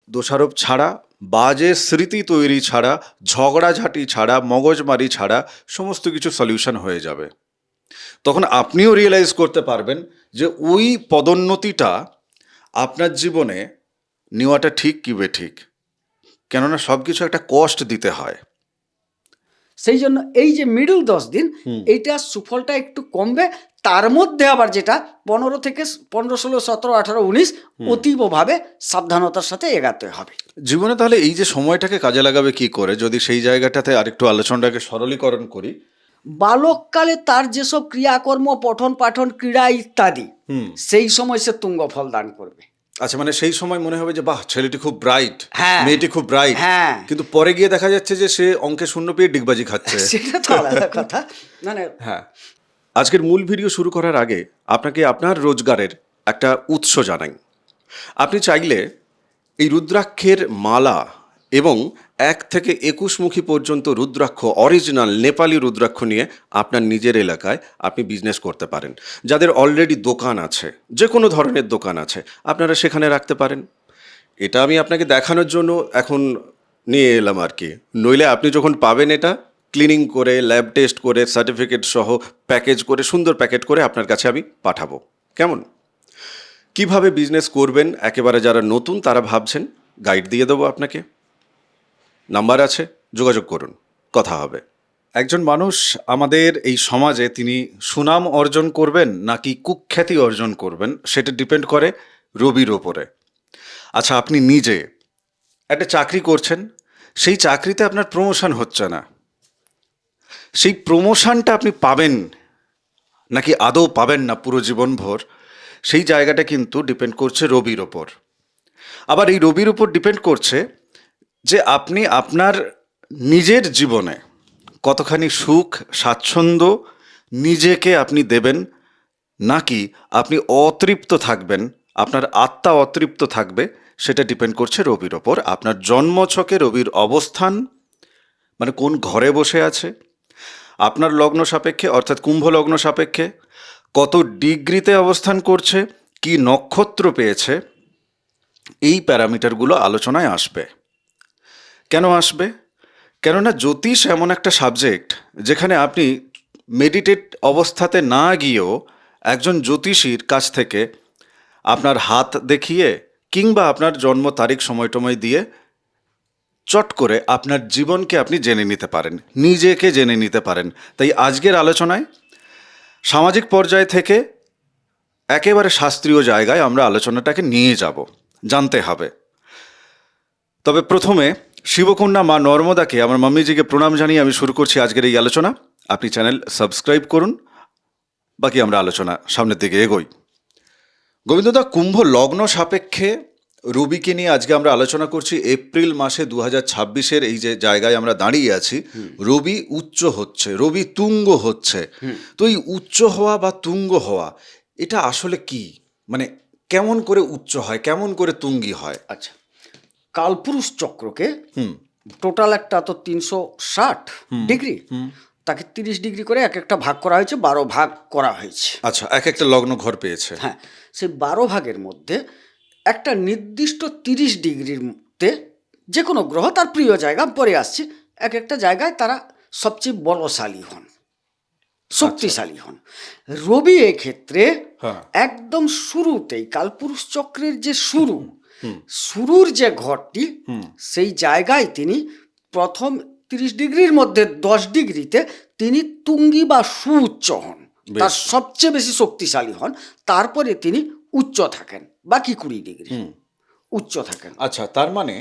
দোষারোপ ছাড়া, বাজে স্মৃতি তৈরি ছাড়া, ঝগড়াঝাটি ছাড়া, মগজমারি ছাড়া সমস্ত কিছু সলিউশন হয়ে যাবে। তখন আপনিও রিয়েলাইজ করতে পারবেন যে ওই পদোন্নতিটা আপনার জীবনে নেওয়াটা ঠিক কি বেঠিক। কেননা সব কিছু একটা কষ্ট দিতে হয়। সেই জন্য এই যে মিডল 10 দিন, এইটার সুফলটা একটু কমবে। তার মধ্যে আবার যেটা 15 থেকে 15, 16, 17, 18, 19 অতীবভাবে সাবধানতার সাথে এগাতে হবে জীবনে। তাহলে এই যে সময়টাকে কাজে লাগাবে কি করে, যদি সেই জায়গাটাতে আরেকটু আলোচনাটাকে সরলীকরণ করি। বালককালে তার যেসব ক্রিয়াকর্ম, পঠন পাঠন, ক্রীড়া ইত্যাদি, সেই সময় সে তুঙ্গ ফল দান করবে। আচ্ছা, মানে সেই সময় মনে হবে যে বাহ, ছেলেটি খুব ব্রাইট, হ্যাঁ, মেয়েটি খুব ব্রাইট, হ্যাঁ। কিন্তু পরে গিয়ে দেখা যাচ্ছে যে সে অঙ্কে শূন্য পেয়ে ডিগবাজি খাচ্ছে। সেটা তো আলাদা কথা। মানে হ্যাঁ। আজকের মূল ভিডিও শুরু করার আগে আপনাকে আপনার রোজগারের একটা উৎস জানাই। আপনি চাইলে এই রুদ্রাক্ষের মালা এবং 1 থেকে 21 মুখী পর্যন্ত রুদ্রাক্ষ, অরিজিনাল নেপালি রুদ্রাক্ষ নিয়ে আপনার নিজের এলাকায় আপনি বিজনেস করতে পারেন। যাদের অলরেডি দোকান আছে, যে কোনো ধরনের দোকান আছে, আপনারা সেখানে রাখতে পারেন। এটা আমি আপনাকে দেখানোর জন্য এখন নিয়ে এলাম আর কি। নইলে আপনি যখন পাবেন এটা ক্লিনিং করে, ল্যাব টেস্ট করে, সার্টিফিকেট সহ প্যাকেজ করে, সুন্দর প্যাকেট করে আপনার কাছে আমি পাঠাবো। কেমন? কিভাবে বিজনেস করবেন, একেবারে যারা নতুন তারা ভাবছেন, গাইড দিয়ে দেবো আপনাকে। নাম্বার আছে, যোগাযোগ করুন, কথা হবে। একজন মানুষ আমাদের এই সমাজে তিনি সুনাম অর্জন করবেন নাকি কুখ্যাতি অর্জন করবেন, সেটা ডিপেন্ড করে রবির ওপরে। আচ্ছা, আপনি নিজে একটা চাকরি করছেন, সেই চাকরিতে আপনার প্রমোশন হচ্ছে না, সেই প্রমোশনটা আপনি পাবেন নাকি আদৌ পাবেন না পুরো জীবনভর, সেই জায়গাটা কিন্তু ডিপেন্ড করছে রবির ওপর। আবার এই রবির উপর ডিপেন্ড করছে যে আপনি আপনার নিজের জীবনে কতখানি সুখ স্বাচ্ছন্দ্য নিজেকে আপনি দেবেন, নাকি আপনি অতৃপ্ত থাকবেন, আপনার আত্মা অতৃপ্ত থাকবে, সেটা ডিপেন্ড করছে রবির ওপর। আপনার জন্মছকে রবির অবস্থান, মানে কোন ঘরে বসে আছে, আপনার লগ্ন সাপেক্ষে অর্থাৎ কুম্ভ লগ্ন সাপেক্ষে কত ডিগ্রিতে অবস্থান করছে, কি নক্ষত্র পেয়েছে, এই প্যারামিটারগুলো আলোচনায় আসবে। কেন আসবে? কেননা জ্যোতিষ এমন একটা সাবজেক্ট যেখানে আপনি মেডিটেট অবস্থাতে না গিয়েও একজন জ্যোতিষীর কাছ থেকে আপনার হাত দেখিয়ে কিংবা আপনার জন্ম তারিখ সময় টময় দিয়ে চট করে আপনার জীবনকে আপনি জেনে নিতে পারেন, নিজেকে জেনে নিতে পারেন। তাই আজকের আলোচনায় সামাজিক পর্যায় থেকে একেবারে শাস্ত্রীয় জায়গায় আমরা আলোচনাটাকে নিয়ে যাব, জানতে হবে। তবে প্রথমে শিবকন্যা মা নর্মদাকে, আমার মাম্মিজিকে প্রণাম জানিয়ে আমি শুরু করছি আজকের এই আলোচনা। আপনি চ্যানেল সাবস্ক্রাইব করুন, বাকি আমরা আলোচনা সামনের দিকে এগোই। গোবিন্দদা, কুম্ভ লগ্ন সাপেক্ষে রবিকে নিয়ে আজকে আমরা আলোচনা করছি। এপ্রিল মাসে 2026-এর এই যে জায়গায় আমরা দাঁড়িয়ে আছি, রবি উচ্চ হচ্ছে, রবি তুঙ্গ হচ্ছে। তো এই উচ্চ হওয়া বা তুঙ্গ হওয়া এটা আসলে কি, মানে কেমন করে উচ্চ হয়, কেমন করে তুঙ্গি হয়? আচ্ছা, কালপুরুষ চক্রকে টোটাল একটা তো 360 ডিগ্রি, তাকে 30 ডিগ্রি করে এক একটা ভাগ করা হয়েছে, 12 ভাগ করা হয়েছে। আচ্ছা, এক একটা লগ্ন ঘর পেয়েছে। হ্যাঁ, সেই 12 ভাগের মধ্যে একটা নির্দিষ্ট 30 ডিগ্রিতে যে কোনো গ্রহ তার প্রিয় জায়গা পরে আসছে, এক একটা জায়গায় তারা সবচেয়ে বলশালী হন, শক্তিশালী হন। রবি এক্ষেত্রে একদম শুরুতেই কালপুরুষ চক্রের যে শুরুর যে ঘরটি, সেই জায়গায় তিনি প্রথম 30 ডিগ্রির মধ্যে 10 ডিগ্রিতে তিনি তুঙ্গি বা সুউচ্চ হন, তার সবচেয়ে বেশি শক্তিশালী হন। তারপরে তিনি উচ্চ থাকেন, বাকি 20 ডিগ্রি উচ্চ থাকেন। আচ্ছা, তার মানে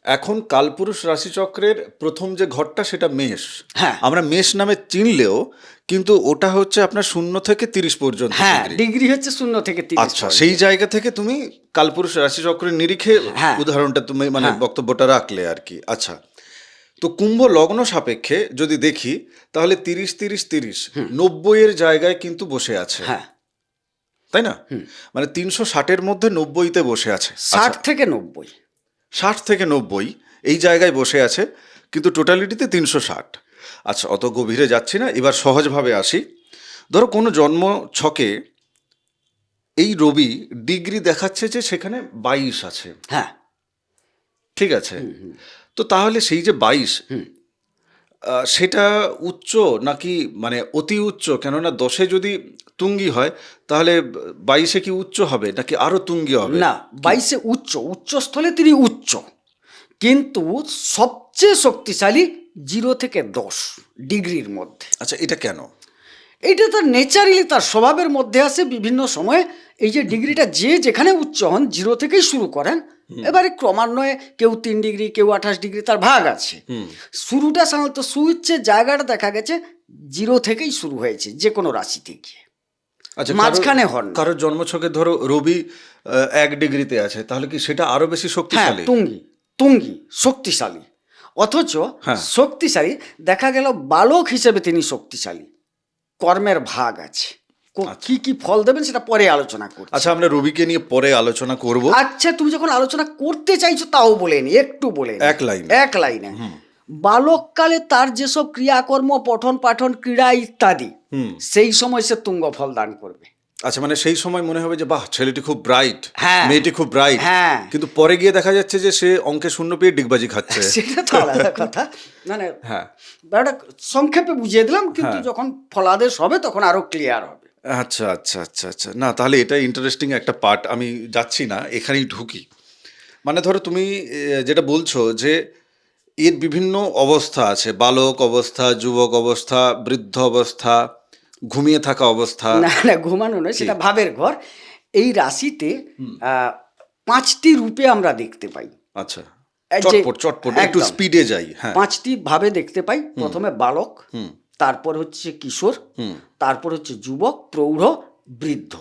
এখন কালপুরুষ রাশিচক্রের প্রথম যে ঘরটা সেটা মেষ। হ্যাঁ, আমরা মেষ নামে চিনলেও কিন্তু ওটা হচ্ছে আপনার 0 থেকে 30 পর্যন্ত। হ্যাঁ, ডিগ্রি হচ্ছে 0 থেকে 30। আচ্ছা, সেই জায়গা থেকে তুমি কালপুরুষ রাশিচক্রের নিরিখে উদাহরণটা তুমি মানে বক্তব্যটা রাখলে আর কি। আচ্ছা, তো কুম্ভ লগ্ন সাপেক্ষে যদি দেখি তাহলে 30-30-30 90-এর জায়গায় কিন্তু বসে আছে, হ্যাঁ, তাই না? মানে 360-এর মধ্যে 90-তে বসে আছে। 60 থেকে 90, 60 থেকে 90 এই জায়গায় বসে আছে, কিন্তু টোটালিটিতে 360। আচ্ছা, অত গভীরে যাচ্ছি না, এবার সহজভাবে আসি। ধরো কোনো জন্ম ছকে এই রবি ডিগ্রি দেখাচ্ছে যে সেখানে 22 আছে। হ্যাঁ, ঠিক আছে। তো তাহলে সেই যে 22, সেটা উচ্চ নাকি মানে অতি উচ্চ? কেননা 10-এ যদি তুঙ্গি হয় তাহলে 22-এ কি উচ্চ হবে নাকি আরো তুঙ্গি হবে? না, 22-এ উচ্চস্থলে তিনি উচ্চ, কিন্তু সবচেয়ে শক্তিশালী 0 থেকে 10 ডিগ্রির মধ্যে। আচ্ছা, এটা কেন? এইটা তার নেচারালি তার স্বভাবের মধ্যে আসে। বিভিন্ন সময়ে এই যে ডিগ্রিটা যে যেখানে উচ্চ হন 0 থেকেই শুরু করেন, এবারে ক্রমান্বয়ে কেউ 3 ডিগ্রি, কেউ 28 ডিগ্রি, তার ভাগ আছে। শুরুটা সাধারণত সুইচের জায়গাটা দেখা গেছে 0 থেকেই শুরু হয়েছে যে কোনো রাশিতে গিয়ে, আচ্ছা, মাঝখানে হন না। কারোর জন্মছকে ধরো রবি 1 ডিগ্রিতে আছে, তাহলে কি সেটা আরো বেশি হ্যাঁ, শক্তিশালী? তুঙ্গি শক্তিশালী, অথচ হ্যাঁ। শক্তিশালী দেখা গেল বালক হিসেবে তিনি শক্তিশালী। কর্মের ভাগ আছে, কি কি ফল দেবেন সেটা পরে আলোচনা করছি। আচ্ছা, আমরা রবিকে নিয়ে পরে আলোচনা করব। আচ্ছা, তুমি যখন আলোচনা করতে চাইছো তাও বলে নি, একটু বলে নি। এক লাইনে। এক লাইনে বালককালে তার যেসব ক্রিয়াকর্ম, পঠন পাঠন, ক্রীড়া ইত্যাদি, সেই সময় সে তুঙ্গ ফল দান করবে। আচ্ছা, মানে সেই সময় মনে হবে যে বাহ, ছেলেটি খুব ব্রাইট, হ্যাঁ। মেয়েটি খুব ব্রাইট, হ্যাঁ। কিন্তু পরে গিয়ে দেখা যাচ্ছে যে সে অঙ্কে শূন্য পেয়ে ডিগবাজি খাচ্ছে। সেটা তো আলাদা কথা, মানে হ্যাঁ। ব্যাপারটা সংক্ষেপে বুঝিয়ে দিলাম, কিন্তু যখন ফলাদেশ হবে তখন আরো ক্লিয়ার হবে। আচ্ছা আচ্ছা আচ্ছা আচ্ছা, না তাহলে এটা ইন্টারেস্টিং একটা পার্ট, আমি যাচ্ছি না, এখানেই ঢুকি। মানে ধরো তুমি যেটা বলছো যে এর বিভিন্ন অবস্থা আছে, বালক অবস্থা, যুবক অবস্থা, বৃদ্ধ অবস্থা, ঘুমিয়ে থাকা অবস্থা। না না, ঘুমানো নয়, সেটা ভাবের ঘর। এই রাশিতে 5টি রূপে আমরা দেখতে পাই। আচ্ছা, এই যে চটপট চটপট একটু একদম স্পিডে যাই। হ্যাঁ। 5টি ভাবে দেখতে পাই। প্রথমে বালক, তারপর হচ্ছে কিশোর, তারপর হচ্ছে যুবক, প্রৌঢ়, বৃদ্ধ।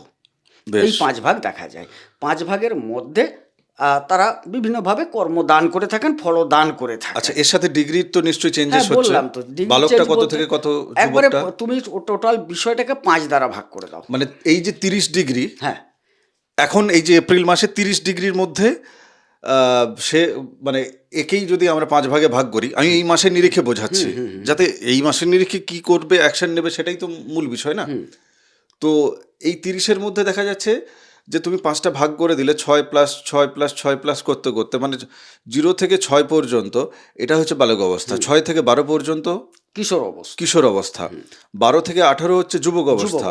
বেশ। এই 5 ভাগ দেখা যায়। 5 ভাগের মধ্যে তারা বিভিন্নভাবে কর্মদান করে থাকেন, ফলদান করে থাকেন। আচ্ছা, এর সাথে ডিগ্রির তো নিশ্চয়ই চেঞ্জেস হ্যাঁ, হচ্ছে। বললাম তো, degree বালকটা change কত বলতে থেকে কত, একবারে যুবকটা? তুমি টোটাল বিষয়টাকে 5 দ্বারা ভাগ করে দাও। মানে এই যে 30 ডিগ্রি, হ্যাঁ, এখন এই যে এপ্রিল মাসে 30 ডিগ্রির মধ্যে সে মানে একেই যদি আমরা 5 ভাগে ভাগ করি, আমি এই মাসের নিরিখে বোঝাচ্ছি, যাতে এই মাসের নিরিখে কি করবে, অ্যাকশন নেবে, সেটাই তো মূল বিষয় না? তো এই 30-এর মধ্যে দেখা যাচ্ছে যে তুমি 5টা ভাগ করে দিলে 6+6+6+ করতে করতে, মানে 0 থেকে 6 পর্যন্ত এটা হচ্ছে বালক অবস্থা, 6 থেকে 12 পর্যন্ত কিশোর অবস্থা, কিশোর অবস্থা, 12 থেকে 18 হচ্ছে যুবক অবস্থা,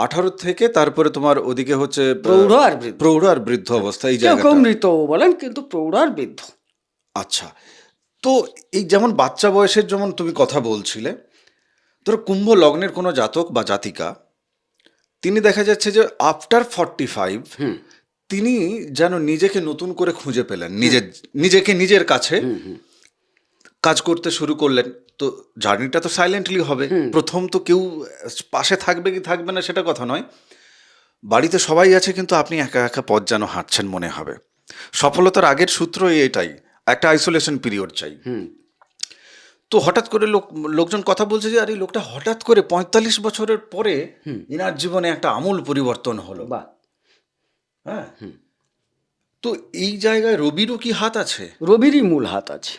18 থেকে তারপরে তোমার ওদিকে হচ্ছে প্রৌঢ় আর বৃদ্ধ অবস্থা। এই কেউ কেউ জায়গাটা, মৃত বলেন, কিন্তু প্রৌঢ় আর বৃদ্ধ। আচ্ছা। তো এই যেমন বাচ্চা বয়সের যেমন তুমি কথা বলছিলে, ধরো কুম্ভ লগ্নের কোনো জাতক বা জাতিকা, তিনি দেখা যাচ্ছে যে আফটার 45 তিনি যেন নিজেকে নতুন করে খুঁজে পেলেন, নিজেকে নিজের কাছে কাজ করতে শুরু করলেন। তো জার্নিটা তো সাইলেন্টলি হবে, প্রথম তো কেউ পাশে থাকবে কি থাকবে না সেটা কথা নয়, বাড়িতে সবাই আছে কিন্তু আপনি একা একা পথ যেন হাঁটছেন মনে হবে। সফলতার আগের সূত্র এটাই, একটা আইসোলেশন পিরিয়ড চাই। তো হঠাৎ করে লোকজন কথা বলছে যে আরে লোকটা হঠাৎ করে 45 বছরের পরে ইনার জীবনে একটা আমূল পরিবর্তন হলো। বাহ। হ্যাঁ। তো এই জায়গায় রবিরও কি হাত আছে? রবিরই মূল হাত আছে।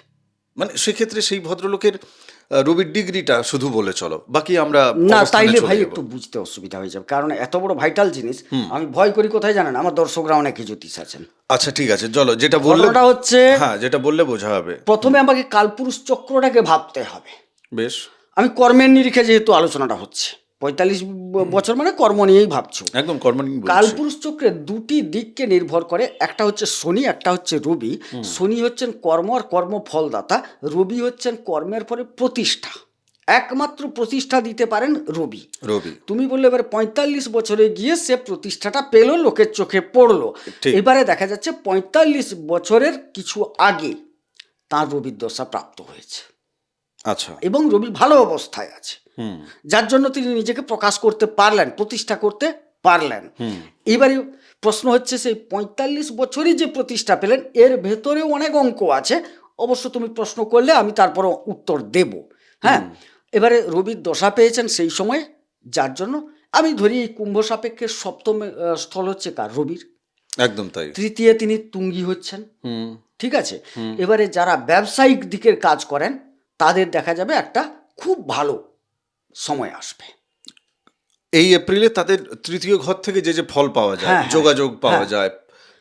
মানে সেক্ষেত্রে সেই ভদ্রলোকের রবির ডিগ্রিটা শুধু বলে চলো, বাকি আমরা না, অবস্থানে তাইলে চলে ভাই যাবো। একটু বুঝতে অসুবিধা হয়ে যাবে, কারণ এত বড় ভাইটাল জিনিস আমি ভয় করি কোথায় জানেন, আমার দর্শকরা অনেকে জ্যোতিষ আছেন। আচ্ছা ঠিক আছে, চলো যেটা বললে, ঘটনাটা হচ্ছে, হ্যাঁ যেটা বললে বোঝা হবে। প্রথমে আমাকে কালপুরুষ চক্রটাকে ভাবতে হবে। বেশ। আমি কর্মের নিরিখে যেহেতু আলোচনাটা হচ্ছে, 45 বছর মানে কর্ম নিয়েই ভাবছো। একদম কর্ম নিয়ে বলছি। কালপুরুষ চক্রের 2টি দিককে নির্ভর করে, একটা হচ্ছে শনি, একটা হচ্ছে রবি। শনি হচ্ছেন কর্ম আর কর্ম ফলদাতা, রবি হচ্ছেন কর্মের পরে প্রতিষ্ঠা। একমাত্র প্রতিষ্ঠা দিতে পারেন রবি। তুমি বললে এবারে 45 বছরে গিয়ে সে প্রতিষ্ঠাটা পেলো, লোকের চোখে পড়লো। এবারে দেখা যাচ্ছে 45 বছরের কিছু আগে তার রবির দশা প্রাপ্ত হয়েছে। আচ্ছা। এবং রবি ভালো অবস্থায় আছে, যার জন্য তিনি নিজেকে প্রকাশ করতে পারলেন, প্রতিষ্ঠা করতে পারলেন। এবারে প্রশ্ন হচ্ছে, সেই 45 বছরই যে প্রতিষ্ঠা পেলেন, এর ভেতরেও অনেক অঙ্ক আছে। অবশ্য তুমি প্রশ্ন করলে আমি তারপরও উত্তর দেব। হ্যাঁ, এবারে রবির দশা পেয়েছেন সেই সময়, যার জন্য আমি ধরি এই কুম্ভ সাপেক্ষের সপ্তম স্থল হচ্ছে কার? রবির। একদম তাই। তৃতীয় তিনি তুঙ্গি হচ্ছেন। ঠিক আছে। এবারে যারা ব্যবসায়িক দিকের কাজ করেন তাদের দেখা যাবে একটা খুব ভালো সময় আসবে এই এপ্রিলে তাদের তৃতীয় ঘর থেকে যে ফল পাওয়া যায়, যোগাযোগ পাওয়া যায়,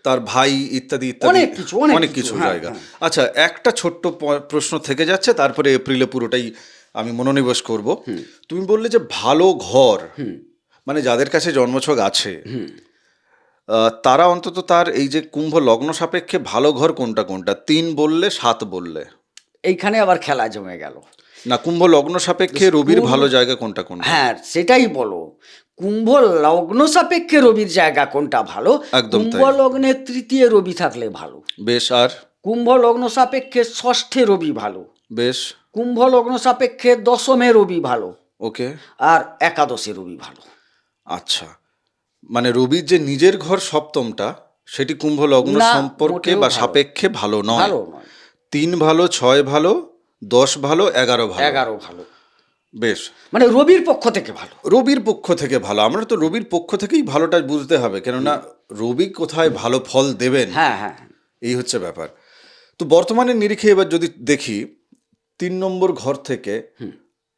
তার ভাই ইত্যাদি ইত্যাদি অনেক কিছু, অনেক অনেক কিছু, কিছু হ্যাঁ, জায়গা। হ্যাঁ। আচ্ছা, একটা ছোট্ট প্রশ্ন থেকে যাচ্ছে, তারপরে এপ্রিলে পুরোটাই আমি মনোনিবেশ করব। তুমি বললে যে ভালো ঘর, মানে যাদের কাছে জন্মছক আছে তারা অন্তত তার এই যে কুম্ভ লগ্ন সাপেক্ষে ভালো ঘর কোনটা কোনটা, 3 বললে 7 বললে, এইখানে আবার খেলা জমে গেল। না কুম্ভ লগ্ন সাপেক্ষে রবির ভালো জায়গা কোনটা কোনটা? হ্যাঁ, সেটাই বলো। কুম্ভ লগ্ন সাপেক্ষে রবির জায়গা কোনটা ভালো? একদম কুম্ভ তাই। লগ্নে তৃতীয় রবি থাকলে ভালো। বেশ। আর কুম্ভ লগ্ন সাপেক্ষে ষষ্ঠে রবি ভালো। বেশ। কুম্ভ লগ্ন সাপেক্ষে দশমে রবি ভালো। ওকে। আর একাদশে রবি ভালো। আচ্ছা, মানে রবির যে নিজের ঘর সপ্তমটা, সেটি কুম্ভ লগ্ন না, সম্পর্কে মোটেও বা ভালো। সাপেক্ষে ভালো নয়। ভালো নয়। 3 ভালো, 6 ভালো, 10 ভালো, 11 ভালো। 11 ভালো। বেশ। মানে রবির পক্ষ থেকে ভালো। রবির পক্ষ থেকে ভালো। আমরা তো রবির পক্ষ থেকেই ভালোটা বুঝতে হবে, কেননা রবি কোথায় ভালো ফল দেবেন, হ্যাঁ, হ্যাঁ। এই হচ্ছে ব্যাপার। তো বর্তমানের নিরিখে এবার যদি দেখি 3 নম্বর ঘর থেকে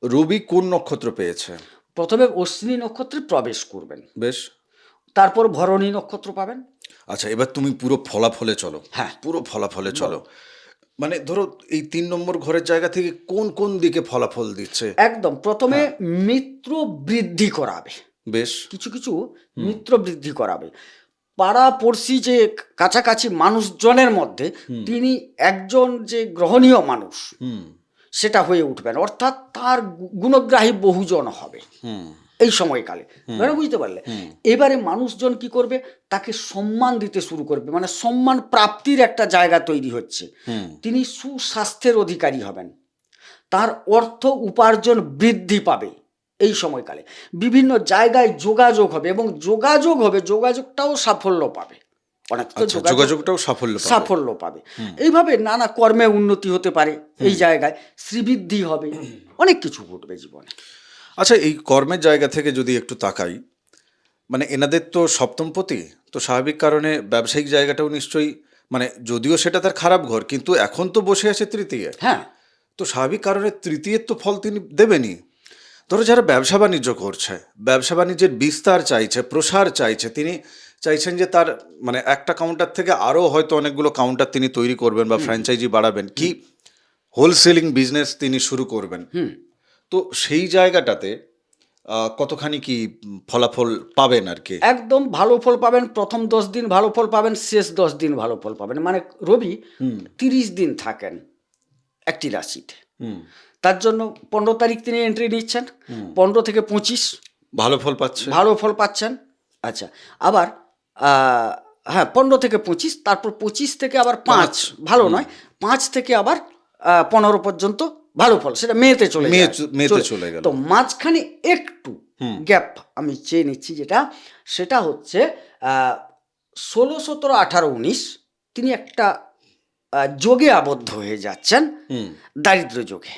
রবি কোন নক্ষত্র পেয়েছে? প্রথমে অশ্বিনী নক্ষত্রে প্রবেশ করবেন, বেশ। তারপর ভরণী নক্ষত্র পাবেন। আচ্ছা, এবার তুমি পুরো ফলাফলে চলো। হ্যাঁ। পুরো ফলাফলে চলো। মানে ধরো এই 3 নম্বর ঘরের জায়গা থেকে কোন কোন দিকে ফলাফল দিচ্ছে? একদম প্রথমে মিত্র বৃদ্ধি করাবে। বেশ। কিছু কিছু মিত্র বৃদ্ধি করাবে। পাড়া পড়শি যে কাছাকাছি মানুষজনের মধ্যে তিনি একজন যে গ্রহণীয় মানুষ সেটা হয়ে উঠবেন, অর্থাৎ তার গুণগ্রাহী বহুজন হবে এই সময়কালে। এবারে বুঝতে পারলে? এবারে মানুষজন কি করবে? তাকে সম্মান দিতে শুরু করবে, মানে সম্মান প্রাপ্তির একটা জায়গা তৈরি হচ্ছে। তিনি সুস্বাস্থ্যের অধিকারী হবেন, তার অর্থ উপার্জন বৃদ্ধি পাবে এই সময়কালে। বিভিন্ন জায়গায় যোগাযোগ হবে, এবং যোগাযোগ হবে, যোগাযোগটাও সাফল্য পাবে। অনেক তো আচ্ছা, যোগাযোগটাও সাফল্য সাফল্য পাবে। এইভাবে নানা কর্মে উন্নতি হতে পারে এই জায়গায়, শ্রীবৃদ্ধি হবে, অনেক কিছু ঘটবে জীবনে। আচ্ছা, এই কর্মের জায়গা থেকে যদি একটু তাকাই, মানে এনাদের তো সপ্তমপতি, তো স্বাভাবিক কারণে ব্যবসায়িক জায়গাটাও নিশ্চয়ই, মানে যদিও সেটা তার খারাপ ঘর, কিন্তু এখন তো বসে আছে তৃতীয়। হ্যাঁ, তো স্বাভাবিক কারণে তৃতীয়ের তো ফল তিনি দেবেনই। ধরো যারা ব্যবসা বাণিজ্য করছে, ব্যবসা বাণিজ্যের বিস্তার চাইছে, প্রসার চাইছে, তিনি চাইছেন যে তার মানে একটা কাউন্টার থেকে আরও হয়তো অনেকগুলো কাউন্টার তিনি তৈরি করবেন বা ফ্র্যাঞ্চাইজি বাড়াবেন, কি হোলসেলিং বিজনেস তিনি শুরু করবেন। তো সেই জায়গাটাতে কতখানি কি ফলাফল পাবেন আর কি? একদম ভালো ফল পাবেন। প্রথম 10 দিন ভালো ফল পাবেন, শেষ 10 দিন ভালো ফল পাবেন। মানে রবি 30 দিন থাকেন একটি রাশিতে। তার জন্য 15 তারিখ তিনি এন্ট্রি নিচ্ছেন, 15 থেকে 25 ভালো ফল পাচ্ছে। ভালো ফল পাচ্ছেন। আচ্ছা, আবার হ্যাঁ 15 থেকে 25, তারপর 25 থেকে আবার 5 ভালো নয়, 5 থেকে আবার 15 পর্যন্ত ভালো ফল, সেটা মেতে চলে গেল। তো মাঝখানে একটু গ্যাপ আমি চেয়ে নিচ্ছি, সেটা হচ্ছে 16, 17, 18, 19 তিনি একটা যোগে আবদ্ধ হয়ে যাচ্ছেন, দারিদ্র যোগে।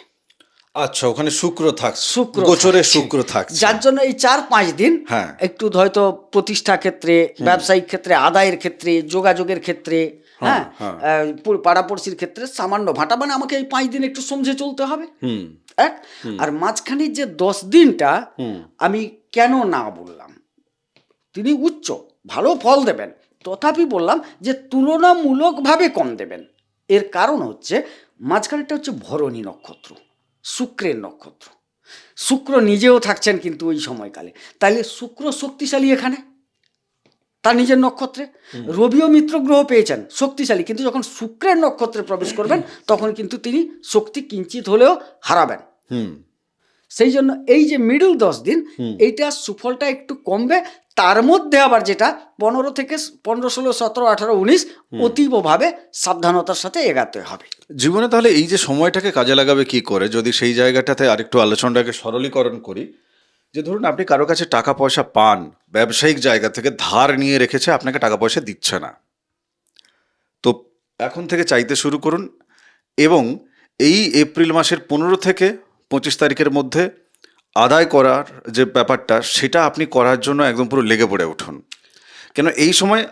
আচ্ছা, ওখানে শুক্র থাকছে, শুক্র গোচরে থাকছে। শুক্র থাকছে, যার জন্য এই 4-5 দিন হ্যাঁ একটু হয়তো প্রতিষ্ঠা ক্ষেত্রে, ব্যবসায়িক ক্ষেত্রে, আদায়ের ক্ষেত্রে, যোগাযোগের ক্ষেত্রে, হ্যাঁ পাড়াপড়শির ক্ষেত্রে সামান্য ভাটা, মানে আমাকে এই 5 দিন একটু সমঝে চলতে হবে। এক আর মাঝখানে যে 10 দিনটা আমি কেন না বললাম, তিনি উচ্চ ভালো ফল দেবেন, তথাপি বললাম যে তুলনামূলকভাবে কম দেবেন। এর কারণ হচ্ছে মাঝখানেটা হচ্ছে ভরণী নক্ষত্র, শুক্রের নক্ষত্র। শুক্র নিজেও থাকছেন কিন্তু ওই সময়কালে, তাইলে শুক্র শক্তিশালী এখানে তার নিজের নক্ষত্রে। রবিও মিত্র গ্রহ পেয়েছেন শক্তিশালী, কিন্তু যখন শুক্রের নক্ষত্রে প্রবেশ করবেন তখন কিন্তু তিনি শক্তি কিঞ্চিত হলেও হারাবেন। সেই জন্য এই যে মিডল 10 দিন, এইটা সুফলটা একটু কমবে। তার মধ্যে আবার যেটা 15 থেকে 15, 16, 17, 18, 19 অতীবভাবে সাবধানতার সাথে এগাতে হবে জীবনে। তাহলে এই যে সময়টাকে কাজে লাগাবে কি করে, যদি সেই জায়গাটাতে আরেকটু আলোচনাটাকে সরলীকরণ করি, যে ধরুন আপনি কারো কাছে টাকা পয়সা পান, ব্যবসায়িক জায়গা থেকে ধার নিয়ে রেখেছে, আপনাকে টাকা পয়সা দিচ্ছে না, তো এখন থেকে চাইতে শুরু করুন, এবং এই এপ্রিল মাসের 15 থেকে 25 তারিখের মধ্যে আদায় করার যে ব্যাপারটা, সেটা আপনি করার জন্য একদম পুরো লেগে পড়ে উঠুন। কেন এই সময়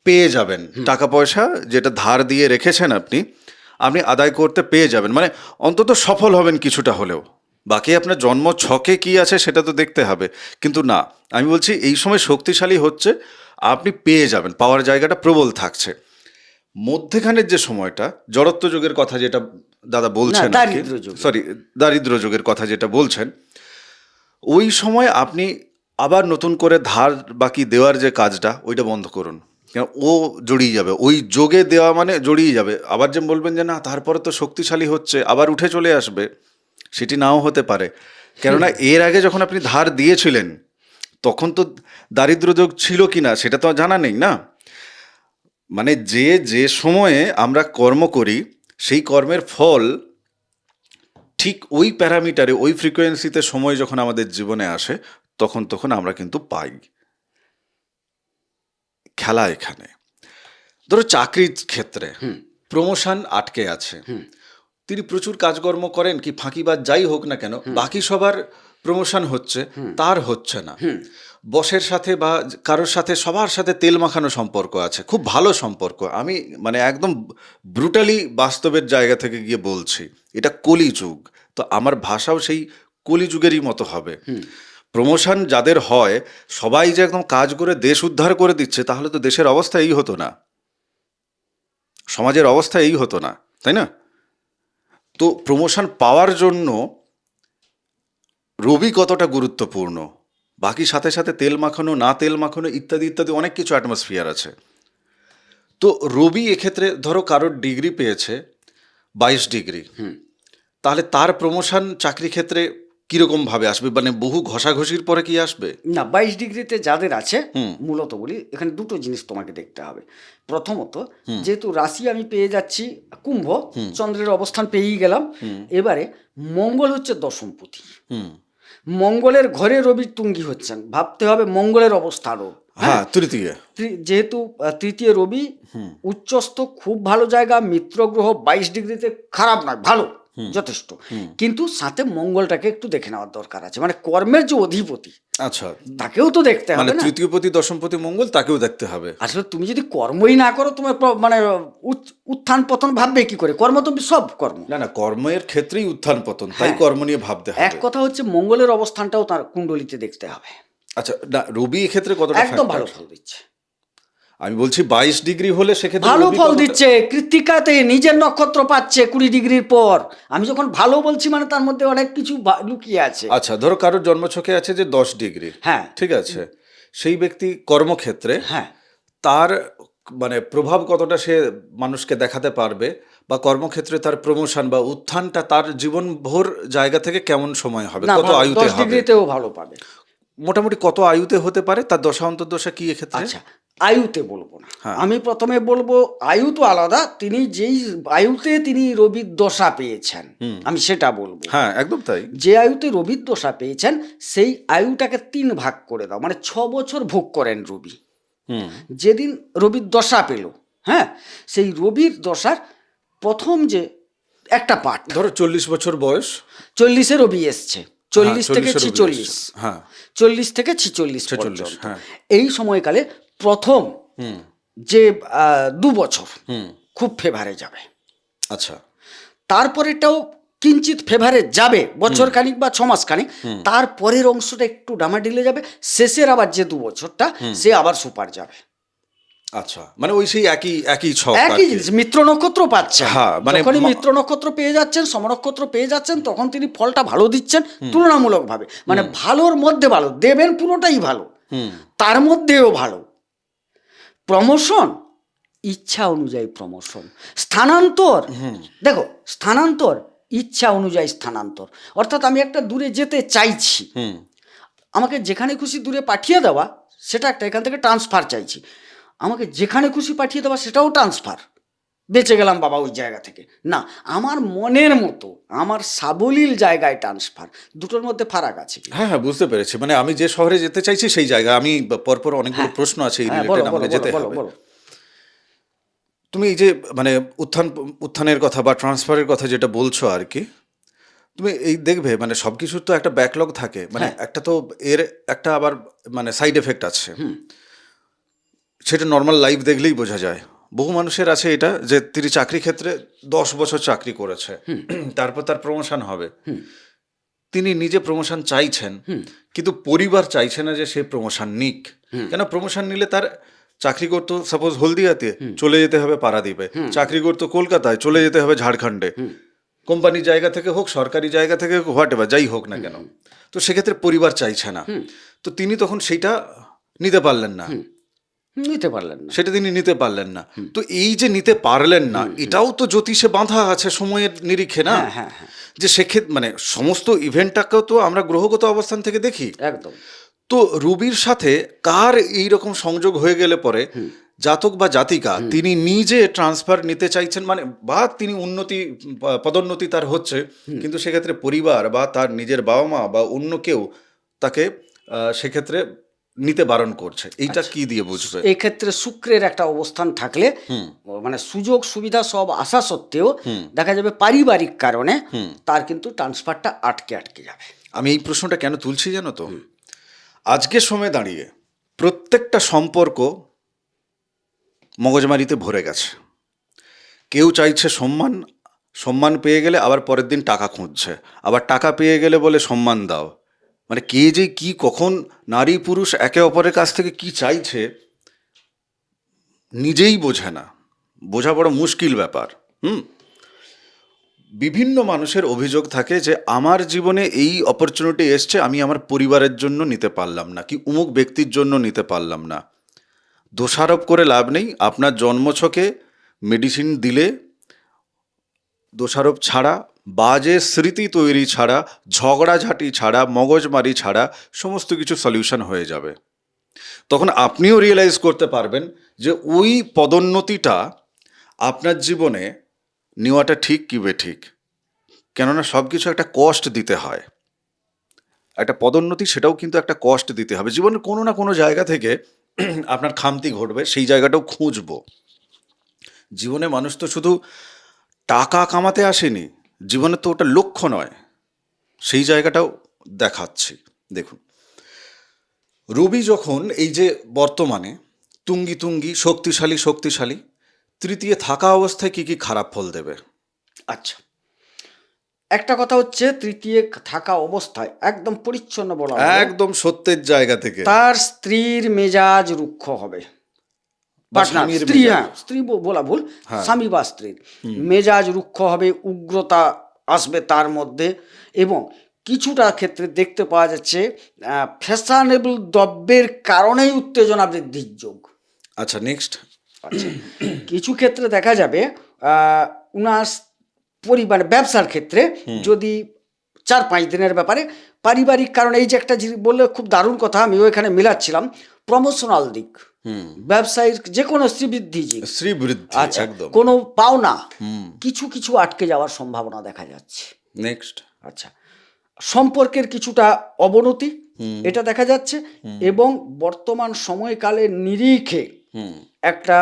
পেয়ে যাবেন টাকা পয়সা, যেটা ধার দিয়ে রেখেছেন আপনি আদায় করতে পেয়ে যাবেন, মানে অন্তত সফল হবেন কিছুটা হলেও, বাকি আপনার জন্ম ছকে কি আছে সেটা তো দেখতে হবে, কিন্তু না, আমি বলছি এই সময় শক্তিশালী হচ্ছে, আপনি পেয়ে যাবেন, পাওয়ার জায়গাটা প্রবল থাকছে। মধ্যেখানের যে সময়টা জড়ত্ব যুগের কথা যেটা দাদা বলছেন, দারিদ্র যুগ। সরি, দারিদ্র যুগের কথা যেটা বলছেন, ওই সময় আপনি আবার নতুন করে ধার বাকি দেওয়ার যে কাজটা ওইটা বন্ধ করুন, কেন ও জড়িয়ে যাবে, ওই যোগে দেওয়া মানে জড়িয়ে যাবে। আবার যে বলবেন যে না তারপরে তো শক্তিশালী হচ্ছে, আবার উঠে চলে আসবে, সেটি নাও হতে পারে। কেননা এর আগে যখন আপনি ধার দিয়েছিলেন তখন তো দারিদ্র যোগ ছিল কিনা সেটা তো জানা নেই না। মানে যে যে সময়ে আমরা কর্ম করি সেই কর্মের ফল ঠিক ওই প্যারামিটারে, ওই ফ্রিকোয়েন্সিতে সময় যখন আমাদের জীবনে আসে তখন তখন আমরা কিন্তু পাই। খেলা এখানে, ধরো চাকরির ক্ষেত্রে প্রমোশন আটকে আছে, তিনি প্রচুর কাজকর্ম করেন কি ফাঁকিবাজ যাই হোক না কেন, বাকি সবার প্রমোশন হচ্ছে, তার হচ্ছে না। বসের সাথে বা কারোর সাথে, সবার সাথে তেল মাখানো সম্পর্ক আছে, খুব ভালো সম্পর্ক। আমি মানে একদম ব্রুটালি বাস্তবের জায়গা থেকে গিয়ে বলছি, এটা কলিযুগ, তো আমার ভাষাও সেই কলিযুগেরই মতো হবে। প্রমোশন যাদের হয়, সবাই যে একদম কাজ করে দেশ উদ্ধার করে দিচ্ছে, তাহলে তো দেশের অবস্থা এই হতো না, সমাজের অবস্থা এই হতো না, তাই না? তো প্রমোশন পাওয়ার জন্য রবি কতটা গুরুত্বপূর্ণ, বাকি সাথে সাথে তেল মাখানো না তেল মাখানো ইত্যাদি ইত্যাদি অনেক কিছু অ্যাটমসফিয়ার আছে। তো রবি এক্ষেত্রে ধরো কারোর ডিগ্রি পেয়েছে 22 ডিগ্রি, তাহলে তার প্রমোশন চাকরি ক্ষেত্রে কিরকম ভাবে আসবে, মানে বহু ঘষাঘষির পরে কি আসবে? না, 22 ডিগ্রিতে যাদের আছে, মূলত বলি এখানে দুটো জিনিস তোমাকে দেখতে হবে। প্রথমত, যেহেতু রাশি আমি পেয়ে যাচ্ছি কুম্ভ, চন্দ্রের অবস্থান পেয়েই গেলাম, এবারে মঙ্গল হচ্ছে দশমপতি, মঙ্গলের ঘরে রবি তুঙ্গি হচ্ছেন, ভাবতে হবে মঙ্গলের অবস্থানও। হ্যাঁ, তৃতীয়, যেহেতু তৃতীয় রবি উচ্চস্থ, খুব ভালো জায়গা, মিত্র গ্রহ, 22 ডিগ্রিতে খারাপ নয়, ভালো, যথেষ্ট। কিন্তু সাথে মঙ্গলটাকে একটু দেখে নেওয়ার দরকার আছে, মানে কর্মের যে অধিপতি, আচ্ছা, তাকেও তো দেখতে হবে মানে না। তৃতীয়পতি দশমপতি মঙ্গল, তাকেও দেখতে হবে। আসলে তুমি যদি কর্মই না করো, তোমার মানে উত্থান পতন ভাববে কি করে? কর্ম তুমি সব কর্ম, না না, কর্মের ক্ষেত্রেই উত্থান পতন, তাই কর্ম নিয়ে ভাবতে হবে। এক কথা হচ্ছে মঙ্গলের অবস্থানটাও তার কুণ্ডলিতে দেখতে হবে। আচ্ছা, না রবি এক্ষেত্রে কতটা একদম factor? ভালো ফল দিচ্ছে, আমি বলছি 22 ডিগ্রি হলে সেক্ষেত্রে ভালো রবি ফল কতটা- দিচ্ছে, কৃত্তিকাতে নিজের নক্ষত্র পাচ্ছে 20 ডিগ্রির পর। আমি যখন ভালো বলছি মানে তার মধ্যে অনেক কিছু লুকিয়ে আছে। আচ্ছা, ধরো কারোর জন্মছকে আছে যে 10 ডিগ্রি, হ্যাঁ, ঠিক আছে, সেই ব্যক্তি কর্মক্ষেত্রে হ্যাঁ, তার মানে প্রভাব কতটা সে মানুষকে দেখাতে পারবে, বা কর্মক্ষেত্রে তার প্রমোশন বা উত্থানটা তার জীবনভর জায়গা থেকে কেমন সময় হবে, না, কত আয়ুতে 10 হবে, ডিগ্রিতেও ভালো পাবে। মোটামুটি কত আয়ুতে হতে পারে, তার দশা অন্তর্দশা কি এক্ষেত্রে? আচ্ছা, আয়ুতে বলবো না, হ্যাঁ। আমি প্রথমে বলবো আয়ু তো আলাদা, তিনি যেই আয়ুতে তিনি রবির দশা পেয়েছেন, আমি সেটা বলবো। হ্যাঁ, একদম তাই। যে আয়ুতে রবির দশা পেয়েছেন সেই আয়ুটাকে 3 ভাগ করে দাও, মানে 6 বছর ভোগ করেন রবি। যেদিন রবির দশা পেল, হ্যাঁ, সেই রবির দশার প্রথম যে একটা পার্ট, ধরো 40 বছর বয়স, 40-এ রবি এসছে, 40 থেকে 40 এ রবি 46, এসছে, হ্যাঁ, 40 থেকে 46 46, পর্যন্ত, হ্যাঁ। এই সময়কালে প্রথম যে 2 বছর খুব ফেভারে যাবে। আচ্ছা, তারপরেটাও কিঞ্চিত ফেভারে যাবে, বছর খানিক বা 6 মাস খানিক, তারপরের অংশটা একটু ডামাডিলে যাবে, শেষের আবার যে 2 বছরটা সে আবার সুপার যাবে। আচ্ছা, মানে ওই সেই একই একই ছক আর একই কি। জিনিস, মিত্র নক্ষত্র পাচ্ছেন, হ্যাঁ, মানে যখনই মিত্র নক্ষত্র পেয়ে যাচ্ছেন, সমনক্ষত্র পেয়ে যাচ্ছেন, তখন তিনি ফলটা ভালো দিচ্ছেন তুলনামূলকভাবে, মানে ভালোর মধ্যে ভালো দেবেন, পুরোটাই ভালো, তার মধ্যেও ভালো। প্রমোশন ইচ্ছা অনুযায়ী প্রমোশন, স্থানান্তর, দেখো স্থানান্তর ইচ্ছা অনুযায়ী স্থানান্তর, অর্থাৎ আমি একটা দূরে যেতে চাইছি, আমাকে যেখানে খুশি দূরে পাঠিয়ে দেওয়া সেটা একটা, এখান থেকে ট্রান্সফার চাইছি, আমাকে যেখানে খুশি পাঠিয়ে দেওয়া সেটাও ট্রান্সফার, বেঁচে গেলাম বাবা ওই জায়গা থেকে, না আমার মনের মতো আমার সাবলীল জায়গায় ট্রান্সফার, দুটোর মধ্যে ফারাক আছে কি? হ্যাঁ হ্যাঁ, বুঝতে পেরেছি। মানে আমি যে শহরে যেতে চাইছি সেই জায়গা, আমি পরপর অনেকগুলো প্রশ্ন আছে এই হ্যাঁ, রিলেটেড, বলো, আমাকে বলো, যেতে বলো, হবে। বলো। তুমি এই যে মানে উত্থানের কথা বা ট্রান্সফারের কথা যেটা বলছো আর কি, তুমি এই দেখবে মানে সব কিছুর তো একটা ব্যাকলগ থাকে, মানে একটা তো এর একটা আবার মানে সাইড এফেক্ট আছে, সেটা নর্মাল লাইফ দেখলেই বোঝা যায়। বহু মানুষের আছে এটা যে তিনি চাকরি ক্ষেত্রে 10 বছর চাকরি করেছে, তারপর তার প্রমোশন হবে, তিনি নিজে প্রমোশন চাইছেন, কিন্তু পরিবার চাইছে না যে সে প্রমোশন নিক। কেন প্রমোশন নিলে তার চাকরি করতো সাপোজ হলদিয়াতে, চলে যেতে হবে পারাদ্বীপে, চাকরি করতো কলকাতায়, চলে যেতে হবে ঝাড়খণ্ডে, কোম্পানির জায়গা থেকে হোক, সরকারি জায়গা থেকে হোয়াট এভার যাই হোক না কেন। তো সেক্ষেত্রে পরিবার চাইছে না, তো তিনি তখন সেইটা নিতে পারলেন না, নিতে পারলেন না। সেটা তিনি নিতে পারলেন না। তো এই যে নিতে পারলেন না, এটাও তো জ্যোতিষে বাঁধা আছে সময়ের নিরিখে না, যে সেক্ষেত্রে মানে সমস্ত ইভেন্টটাকেও তো আমরা গ্রহগত অবস্থান থেকে দেখি। একদম। তো রবির সাথে কার এই রকম সংযোগ হয়ে গেলে পরে জাতক বা জাতিকা তিনি নিজে ট্রান্সফার নিতে চাইছেন, মানে বা তিনি উন্নতি পদোন্নতি তার হচ্ছে, কিন্তু সেক্ষেত্রে পরিবার বা তার নিজের বাবা মা বা অন্য কেউ তাকে সেক্ষেত্রে নিতে বারণ করছে, এইটা কি দিয়ে বুঝবে? এই ক্ষেত্রে শুক্রের একটা অবস্থান থাকলে মানে সুযোগ সুবিধা সব আসা সত্ত্বেও দেখা যাবে পারিবারিক কারণে তার কিন্তু ট্রান্সফারটা আটকে যাবে। আমি এই প্রশ্নটা কেন তুলছি জানো তো, আজকের সময় দাঁড়িয়ে প্রত্যেকটা সম্পর্ক মগজমারিতে ভরে গেছে। কেউ চাইছে সম্মান, সম্মান পেয়ে গেলে আবার পরের দিন টাকা খুঁজছে, আবার টাকা পেয়ে গেলে বলে সম্মান দাও। মানে কে যে কি কখন নারী পুরুষ একে অপরের কাছ থেকে কি চাইছে নিজেই বোঝে না, বোঝা বড় মুশকিল ব্যাপার। বিভিন্ন মানুষের অভিযোগ থাকে যে আমার জীবনে এই অপরচুনিটি এসছে, আমি আমার পরিবারের জন্য নিতে পারলাম না, কি অমুক ব্যক্তির জন্য নিতে পারলাম না। দোষারোপ করে লাভ নেই। আপনার জন্মছকে মেডিসিন দিলে দোষারোপ ছাড়া, বাজে স্মৃতি তৈরি ছাড়া, ঝগড়াঝাটি ছাড়া, মগজমারি ছাড়া সমস্ত কিছু সলিউশন হয়ে যাবে। তখন আপনিও রিয়েলাইজ করতে পারবেন যে ওই পদোন্নতিটা আপনার জীবনে নেওয়াটা ঠিক কি বেঠিক। কেননা সব কিছু একটা কষ্ট দিতে হয়, একটা পদোন্নতি সেটাও কিন্তু একটা কষ্ট দিতে হবে। জীবনের কোনো না কোনো জায়গা থেকে আপনার খামতি ঘটবে, সেই জায়গাটাও খুঁজবো। জীবনে মানুষ তো শুধু টাকা কামাতে আসেনি, জীবনে তো ওটা লক্ষ্য নয়, সেই জায়গাটাও দেখাচ্ছি। দেখুন, রবি যখন এই যে বর্তমানে তুঙ্গি তুঙ্গি শক্তিশালী তৃতীয় থাকা অবস্থায় কি কি খারাপ ফল দেবে? আচ্ছা, একটা কথা হচ্ছে তৃতীয় থাকা অবস্থায় একদম পরিচ্ছন্ন বলা হলো, একদম সত্যের জায়গা থেকে তার স্ত্রীর মেজাজ রুক্ষ হবে। পার্টনার স্বামীর স্ত্রী, মেজাজ। হ্যাঁ স্ত্রী বলা ভুল, স্বামী বা স্ত্রীর মেজাজ রুক্ষ হবে, উগ্রতা আসবে তার মধ্যে, এবং কিছুটা ক্ষেত্রে দেখতে পাওয়া যাচ্ছে ফ্যাশনেবল দ্রব্যের কারণেই উত্তেজনা বৃদ্ধির যোগ। আচ্ছা, নেক্সট। আচ্ছা, কিছু ক্ষেত্রে দেখা যাবে উনার পরিবার ব্যবসার ক্ষেত্রে যদি 4-5 দিনের ব্যাপারে পারিবারিক কারণে, এই যে একটা বললে খুব দারুণ কথা, আমিও এখানে মিলাচ্ছিলাম, প্রমোশনাল দিক, ব্যবসায়ীর যে কোনো শ্রীবৃদ্ধি দিক, শ্রীবৃদ্ধি, আচ্ছা একদম। কোনো পাওনা কিছু আটকে যাওয়ার সম্ভাবনা দেখা যাচ্ছে। নেক্সট। আচ্ছা, সম্পর্কের কিছুটা অবনতি এটা দেখা যাচ্ছে, এবং বর্তমান সময়কালের নিরিখে একটা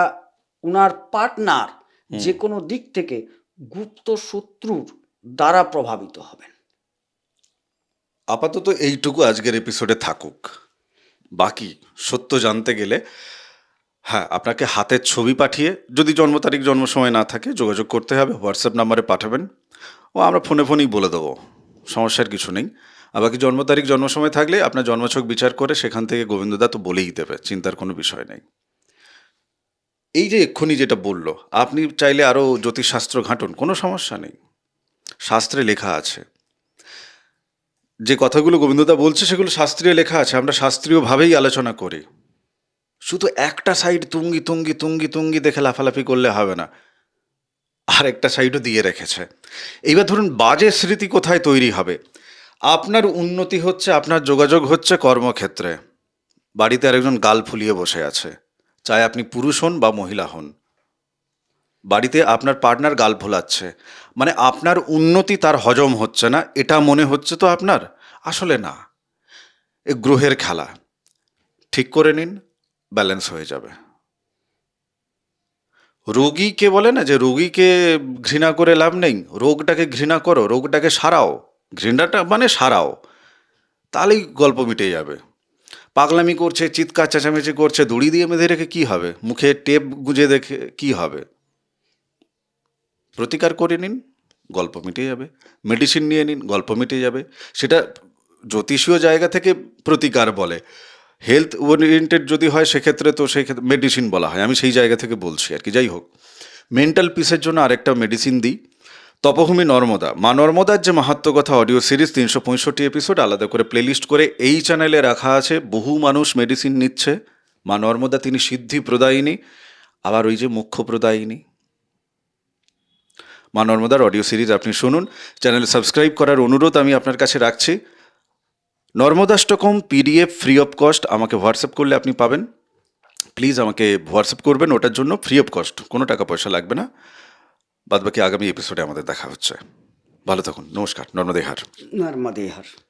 উনার পার্টনার যে কোনো দিক থেকে গুপ্ত শত্রুর দ্বারা প্রভাবিত হবেন। আপাতত এইটুকু আজকের এপিসোডে থাকুক। বাকি সত্য জানতে গেলে হ্যাঁ, আপনাকে হাতের ছবি পাঠিয়ে, যদি জন্ম তারিখ জন্ম সময় না থাকে, যোগাযোগ করতে হবে। হোয়াটসঅ্যাপ নাম্বারে পাঠাবেন, ও আমরা ফোনেই বলে দেবো, সমস্যার কিছু নেই। আর বাকি জন্ম তারিখ জন্ম সময় থাকলে আপনার জন্মছক বিচার করে সেখান থেকে গোবিন্দদা তো বলেই দেবে, চিন্তার কোনো বিষয় নেই। এই যে এক্ষুনি যেটা বললো, আপনি চাইলে আরও জ্যোতিষশাস্ত্র ঘাঁটুন, কোনো সমস্যা নেই, শাস্ত্রে লেখা আছে। যে কথাগুলো গোবিন্দদা বলছে সেগুলো শাস্ত্রীয় লেখা আছে, আমরা শাস্ত্রীয়ভাবেই আলোচনা করি। শুধু একটা সাইড তুঙ্গি দেখে লাফালাফি করলে হবে না, আর একটা সাইডও দিয়ে রেখেছে। এইবার ধরুন বাজে স্মৃতি কোথায় তৈরি হবে? আপনার উন্নতি হচ্ছে, আপনার যোগাযোগ হচ্ছে কর্মক্ষেত্রে, বাড়িতে আরেকজন গাল ফুলিয়ে বসে আছে, চাই আপনি পুরুষ হন বা মহিলা হন, বাড়িতে আপনার পার্টনার গাল ফোলাচ্ছে, মানে আপনার উন্নতি তার হজম হচ্ছে না, এটা মনে হচ্ছে তো আপনার, আসলে না, এ গ্রহের খেলা। ঠিক করে নিন, ব্যালেন্স হয়ে যাবে। রোগীকে বলে না যে রোগীকে ঘৃণা করে লাভ নেই, রোগটাকে ঘৃণা করো, রোগটাকে সারাও, ঘৃণাটা মানে সারাও, তাহলেই গল্প মিটে যাবে। পাগলামি করছে, চিৎকার চেঁচামেচি করছে, দড়ি দিয়ে বেঁধে রেখে কী হবে? মুখে টেপ গুঁজে দেখে কী হবে? প্রতিকার করে নিন, গল্প মিটে যাবে। মেডিসিন নিয়ে নিন, গল্প মিটে যাবে। সেটা জ্যোতিষীয় জায়গা থেকে প্রতিকার বলে, হেলথ ওরিয়েন্টেড যদি হয় সেক্ষেত্রে তো সেই ক্ষেত্রে মেডিসিন বলা হয়। আমি সেই জায়গা থেকে বলছি আর কি। যাই হোক, মেন্টাল পিসের জন্য আরেকটা মেডিসিন দিই, তপভূমি নর্মদা। মা নর্মদার যে মাহাত্ম্য কথা অডিও সিরিজ 365 এপিসোড আলাদা করে প্লেলিস্ট করে এই চ্যানেলে রাখা আছে। বহু মানুষ মেডিসিন নিচ্ছে। মা নর্মদা তিনি সিদ্ধি প্রদায়িনী, আবার ওই যে মোক্ষ প্রদায়িনী। মা নর্মদার অডিও সিরিজ আপনি শুনুন। চ্যানেল সাবস্ক্রাইব করার অনুরোধ আমি আপনার কাছে রাখছি। নর্মদাষ্টকম পিডিএফ ফ্রি অফ কস্ট আমাকে হোয়াটসঅ্যাপ করলে আপনি পাবেন। প্লিজ আমাকে হোয়াটসঅ্যাপ করবেন, ওটার জন্য ফ্রি অফ কস্ট, কোনো টাকা পয়সা লাগবে না। বাদবাকি আগামী এপিসোডে আমাদের দেখা হচ্ছে। ভালো থাকুন, নমস্কার। নর্মদে হার। নর্মদে হর।